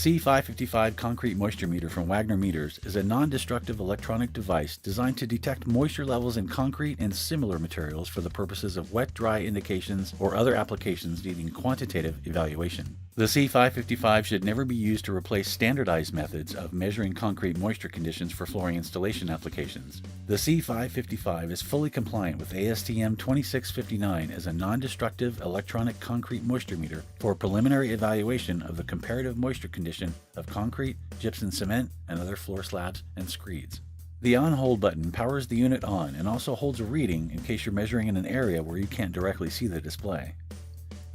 The C555 concrete moisture meter from Wagner Meters is a non-destructive electronic device designed to detect moisture levels in concrete and similar materials for the purposes of wet-dry indications or other applications needing quantitative evaluation. The C555 should never be used to replace standardized methods of measuring concrete moisture conditions for flooring installation applications. The C555 is fully compliant with ASTM 2659 as a non-destructive electronic concrete moisture meter for preliminary evaluation of the comparative moisture condition of concrete, gypsum cement, and other floor slabs and screeds. The on-hold button powers the unit on and also holds a reading in case you're measuring in an area where you can't directly see the display.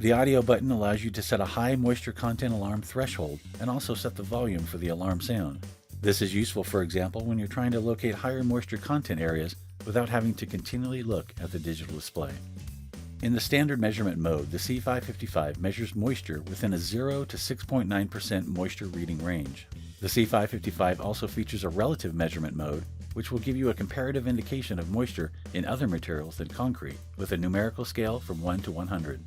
The audio button allows you to set a high moisture content alarm threshold and also set the volume for the alarm sound. This is useful, for example, when you're trying to locate higher moisture content areas without having to continually look at the digital display. In the standard measurement mode, the C555 measures moisture within a 0 to 6.9% moisture reading range. The C555 also features a relative measurement mode, which will give you a comparative indication of moisture in other materials than concrete, with a numerical scale from 1 to 100.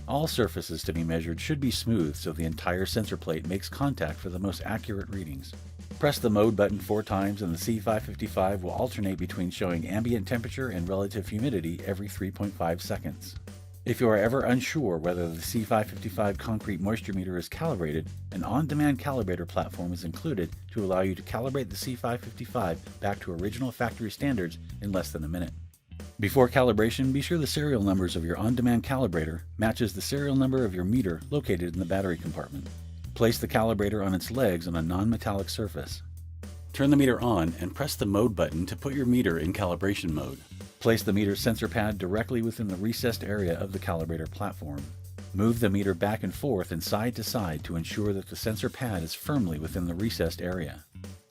All surfaces to be measured should be smooth so the entire sensor plate makes contact for the most accurate readings. Press the mode button 4 times and the C555 will alternate between showing ambient temperature and relative humidity every 3.5 seconds. If you are ever unsure whether the C555 concrete moisture meter is calibrated, an on-demand calibrator platform is included to allow you to calibrate the C555 back to original factory standards in less than a minute. Before calibration, be sure the serial numbers of your on-demand calibrator matches the serial number of your meter located in the battery compartment. Place the calibrator on its legs on a non-metallic surface. Turn the meter on and press the mode button to put your meter in calibration mode. Place the meter sensor pad directly within the recessed area of the calibrator platform. Move the meter back and forth and side to side to ensure that the sensor pad is firmly within the recessed area.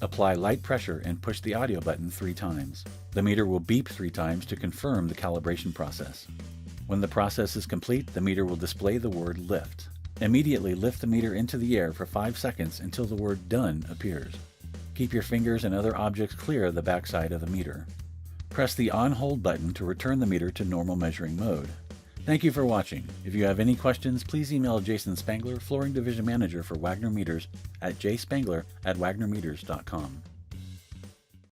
Apply light pressure and push the audio button 3 times. The meter will beep 3 times to confirm the calibration process. When the process is complete, the meter will display the word lift. Immediately lift the meter into the air for 5 seconds until the word done appears. Keep your fingers and other objects clear of the backside of the meter. Press the on-hold button to return the meter to normal measuring mode. Thank you for watching. If you have any questions, please email Jason Spangler, Flooring Division Manager for Wagner Meters at jspangler@wagnermeters.com.